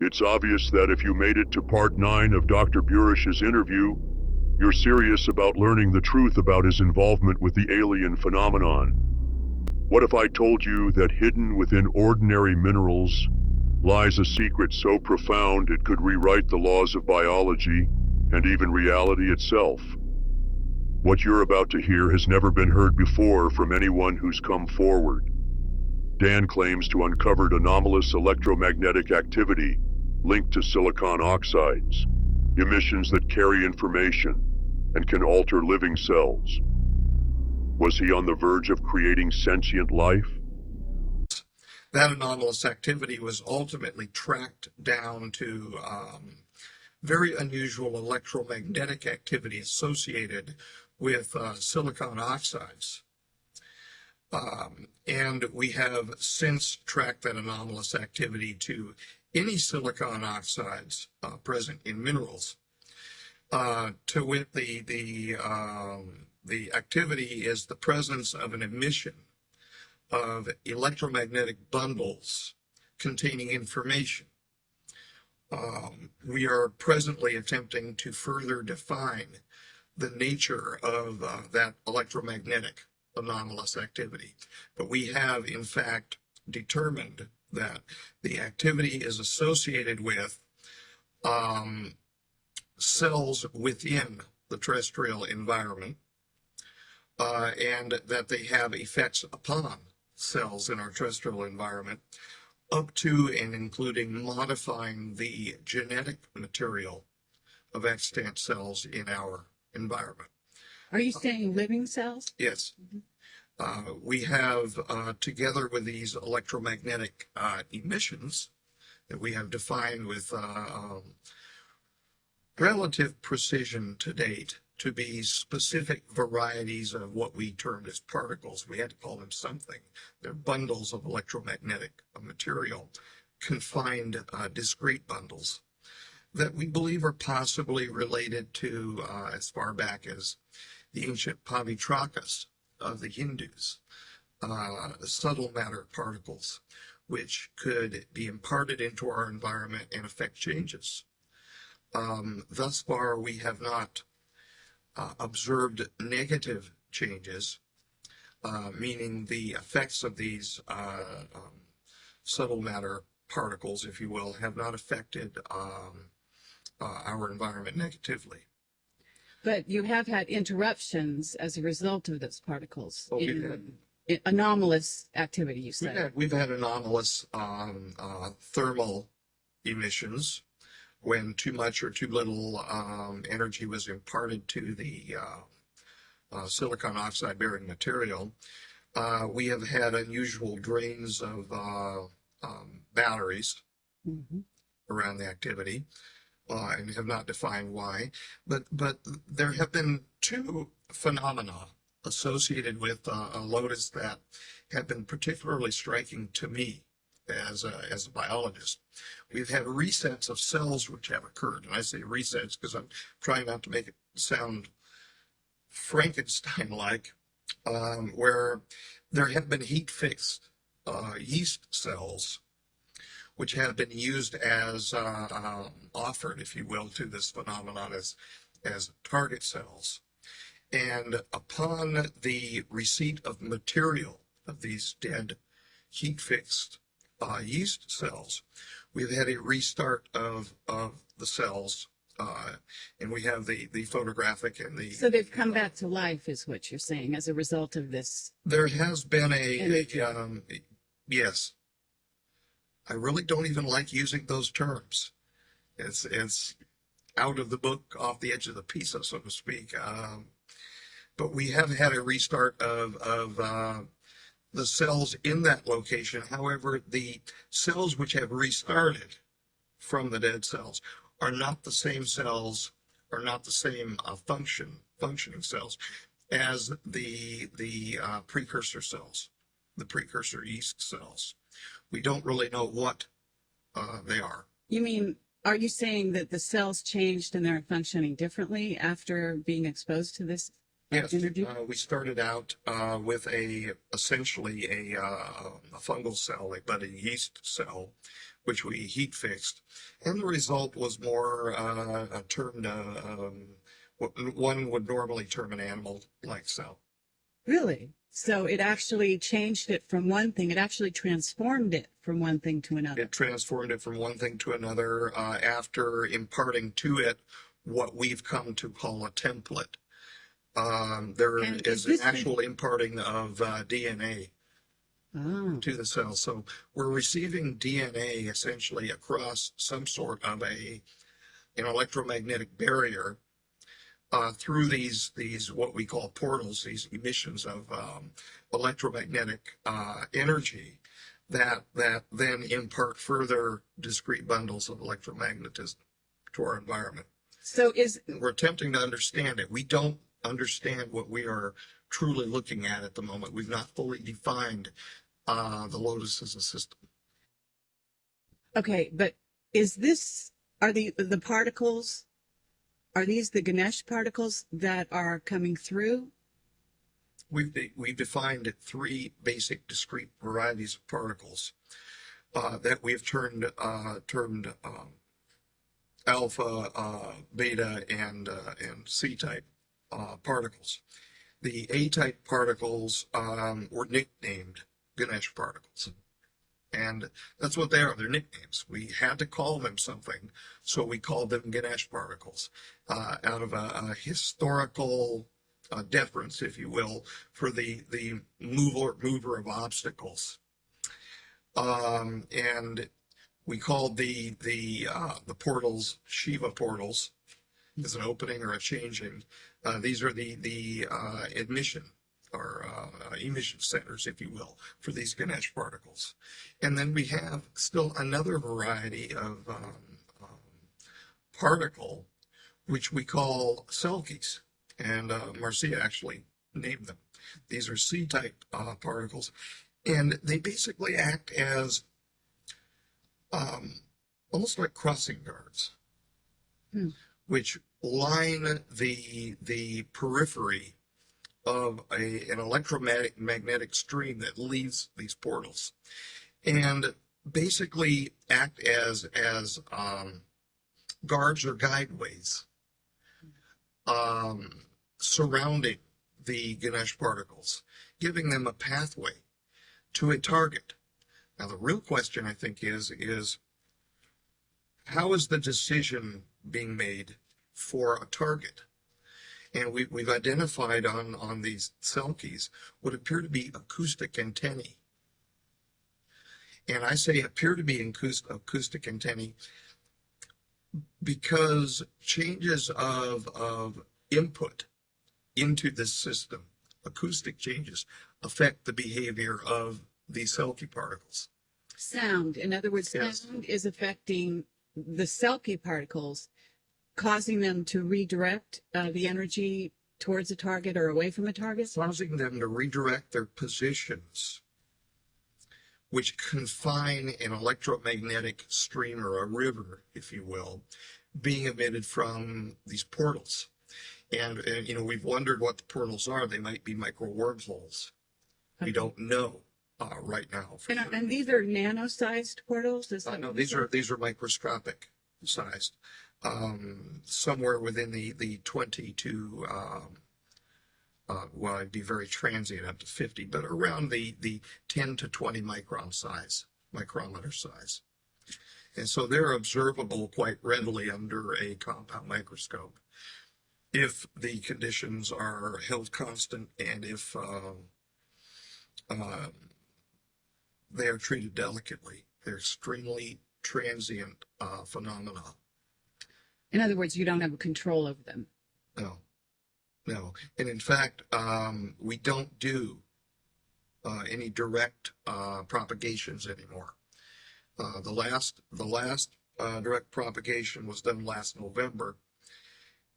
It's obvious that if you made it to part 9 of Dr. Burisch's interview, you're serious about learning the truth about his involvement with the alien phenomenon. What if I told you that hidden within ordinary minerals lies a secret so profound it could rewrite the laws of biology and even reality itself? What you're about to hear has never been heard before from anyone who's come forward. Dan claims to uncovered anomalous electromagnetic activity linked to silicon oxides, emissions that carry information and can alter living cells. Was he on the verge of creating sentient life? That anomalous activity was ultimately tracked down to very unusual electromagnetic activity associated with silicon oxides. And we have since tracked that anomalous activity to any silicon oxides present in minerals. To wit, the activity is the presence of an emission of electromagnetic bundles containing information. We are presently attempting to further define the nature of that electromagnetic anomalous activity. But we have, in fact, determined that the activity is associated with cells within the terrestrial environment, and that they have effects upon cells in our terrestrial environment, up to and including modifying the genetic material of extant cells in our environment. Are you saying living cells? Yes. We have, together with these electromagnetic emissions that we have defined with relative precision to date to be specific varieties of what we termed as particles. We had to call them something. They're bundles of electromagnetic material, confined discrete bundles that we believe are possibly related to as far back as the ancient Pavitrakas of the Hindus, subtle matter particles, which could be imparted into our environment and affect changes. Thus far, we have not observed negative changes, meaning the effects of these subtle matter particles, if you will, have not affected our environment negatively. But you have had interruptions as a result of those particles. Well, Anomalous activity, you said. We've had anomalous thermal emissions when too much or too little energy was imparted to the silicon oxide bearing material. We have had unusual drains of batteries around the activity, and have not defined why. But there have been two phenomena associated with Lotus that have been particularly striking to me as a biologist. We've had resets of cells which have occurred, and I say resets because I'm trying not to make it sound Frankenstein-like, where there have been heat-fixed yeast cells which have been used as offered, if you will, to this phenomenon as target cells. And upon the receipt of material of these dead heat-fixed yeast cells, we've had a restart of the cells, and we have the photographic and the... So they've come back to life, is what you're saying, as a result of this? There has been yes. I really don't even like using those terms. It's out of the book, off the edge of the pizza, so to speak. But we have had a restart of the cells in that location. However, the cells which have restarted from the dead cells are not the same cells, are not the same functioning cells as the precursor cells, the precursor yeast cells. We don't really know what they are. You mean, are you saying that the cells changed and they're functioning differently after being exposed to this energy? We started out with essentially a fungal cell, but a yeast cell, which we heat fixed. And the result was more termed, what one would normally term an animal-like cell. Really? So it actually changed it from one thing. It actually transformed it from one thing to another. It transformed it from one thing to another after imparting to it what we've come to call a template. There And is is an actual imparting of DNA Oh, to the cell. So we're receiving DNA essentially across some sort of an electromagnetic barrier through these what we call portals, these emissions of electromagnetic energy that then impart further discrete bundles of electromagnetism to our environment. so We're attempting to understand it. We don't understand what we are truly looking at the moment. We've not fully defined the Lotus as a system. okay, but are the particles, are these the Ganesh particles that are coming through? We've defined three basic discrete varieties of particles that we've termed alpha, beta, and C-type particles. The A-type particles were nicknamed Ganesh particles. And that's what they are. They're nicknames. We had to call them something, so we called them Ganesh particles out of a historical deference, if you will, for the mover of obstacles. And we called the portals Shiva portals as an opening or a changing. These are the admission or emission centers, if you will, for these Ganesh particles. And then we have still another variety of particle, which we call Selkies. And Marcia actually named them. These are C-type particles. And they basically act as almost like crossing guards, which line the periphery of an electromagnetic stream that leaves these portals, and basically act as guards or guideways surrounding the Ganesh particles, giving them a pathway to a target. Now, the real question, I think, is how is the decision being made for a target? And we've identified on these Selkies what appear to be acoustic antennae. And I say appear to be acoustic antennae because changes of input into this system, acoustic changes, affect the behavior of these Selkie particles. Sound. In other words, Yes. sound is affecting the Selkie particles, causing them to redirect the energy towards a target or away from a target? Causing them to redirect their positions, which confine an electromagnetic stream or a river, if you will, being emitted from these portals. And we've wondered what the portals are. They might be micro wormholes. We don't know right now. And these are nano-sized portals? No, these are microscopic sized, somewhere within the 20 to well, it'd be very transient up to 50, but around the 10 to 20 micrometer size. And so they're observable quite readily under a compound microscope if the conditions are held constant and if they are treated delicately. They're extremely transient phenomena. In other words, you don't have control over them. No. And in fact, we don't do any direct propagations anymore. The last direct propagation was done last November,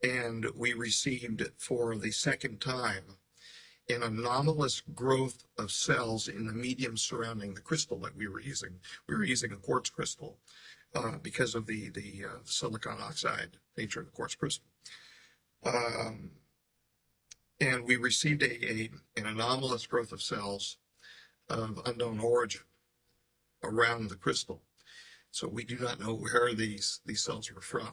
and we received for the second time an anomalous growth of cells in the medium surrounding the crystal that we were using. We were using a quartz crystal because of the silicon oxide nature of the quartz crystal. And we received an anomalous growth of cells of unknown origin around the crystal. So we do not know where these cells were from.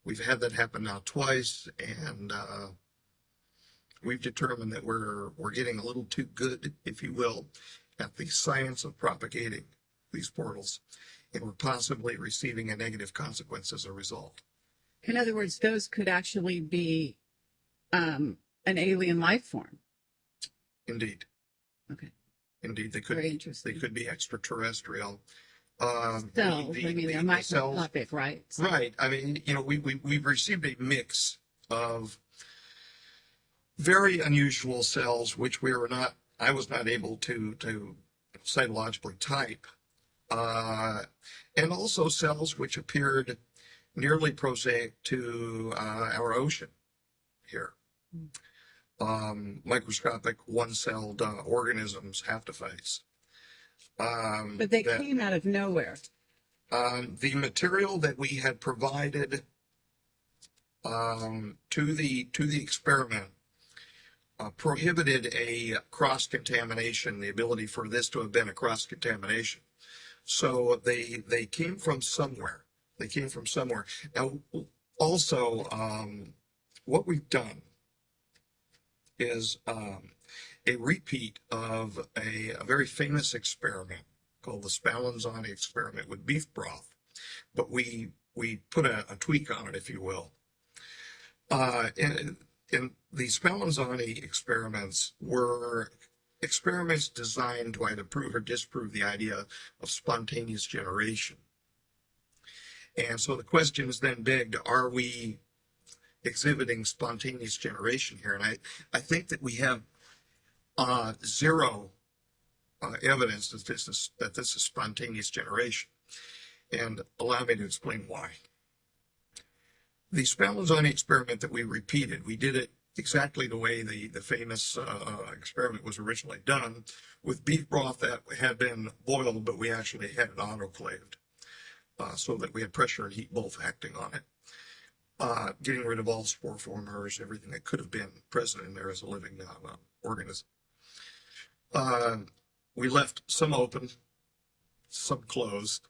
We've had that happen now twice, and we've determined that we're getting a little too good, if you will, at the science of propagating these portals, and we're possibly receiving a negative consequence as a result. In other words, those could actually be an alien life form. Indeed. Okay. Indeed, they could. Very interesting. They could be extraterrestrial. Cells, I mean, they're microscopic, right? So, right. I mean, we've received a mix of very unusual cells, which I was not able to cytologically type, and also cells which appeared nearly prosaic to our ocean here. Microscopic one-celled organisms, haptophytes. but they came out of nowhere. The material that we had provided to the experiment prohibited a cross-contamination, the ability for this to have been a cross-contamination. So they came from somewhere. They came from somewhere. Now, also, what we've done is a repeat of a very famous experiment called the Spallanzani experiment with beef broth, but we put a tweak on it, if you will. And the Spallanzani experiments were experiments designed to either prove or disprove the idea of spontaneous generation. And so the question is then begged, are we exhibiting spontaneous generation here? And I think that we have zero evidence that this is spontaneous generation. And allow me to explain why. The Spallanzani experiment that we repeated, we did it exactly the way the famous experiment was originally done, with beef broth that had been boiled, but we actually had it autoclaved, so that we had pressure and heat both acting on it, getting rid of all spore formers, everything that could have been present in there as a living organism. We left some open, some closed,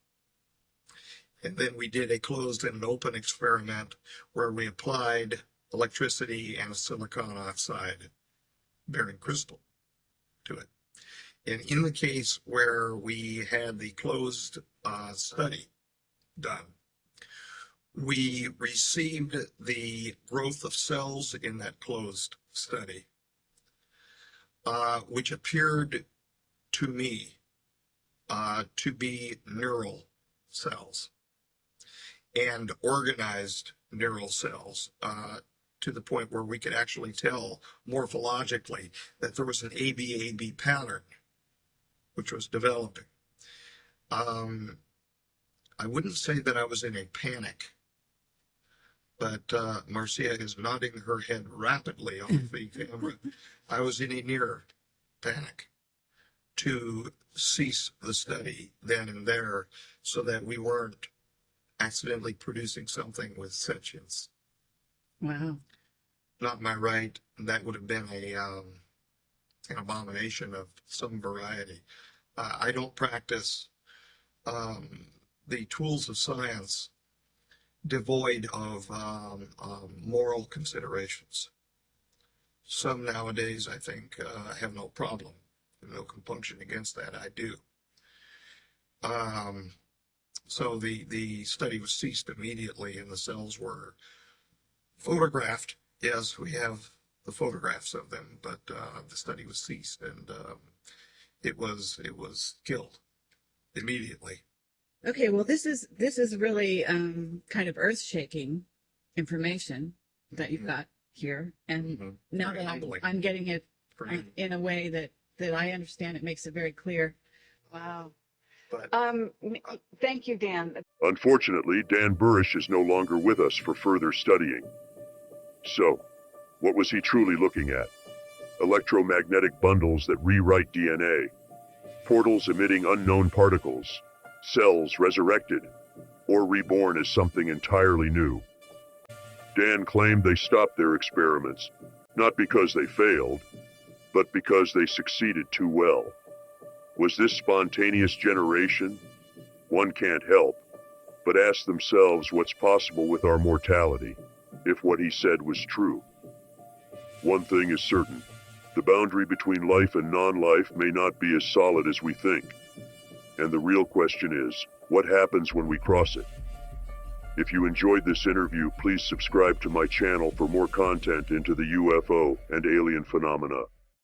and then we did a closed and an open experiment where we applied electricity and a silicon oxide bearing crystal to it. And in the case where we had the closed study done, we received the growth of cells in that closed study, which appeared to me to be neural cells and organized neural cells, to the point where we could actually tell morphologically that there was an ABAB pattern which was developing. I wouldn't say that I was in a panic, but Marcia is nodding her head rapidly off the camera. I was in a near panic to cease the study then and there so that we weren't accidentally producing something with sentience. Wow. Not my right. That would have been an abomination of some variety. I don't practice the tools of science devoid of moral considerations. Some nowadays, I think, have no problem, no compunction against that. I do. So the study was ceased immediately, and the cells were photographed. Yes, we have the photographs of them, but the study was ceased, and it was killed immediately. Okay, well, this is really kind of earth-shaking information that you've got here, and now that I'm getting it in a way that I understand, it makes it very clear. Wow. But Thank you, Dan. Unfortunately, Dan Burisch is no longer with us for further studying. So, what was he truly looking at? Electromagnetic bundles that rewrite DNA, portals emitting unknown particles, cells resurrected, or reborn as something entirely new. Dan claimed they stopped their experiments, not because they failed, but because they succeeded too well. Was this spontaneous generation? one can't help but ask themselves what's possible with our mortality, if what he said was true. One thing is certain, the boundary between life and non-life may not be as solid as we think. And the real question is, what happens when we cross it? If you enjoyed this interview, please subscribe to my channel for more content into the UFO and alien phenomena.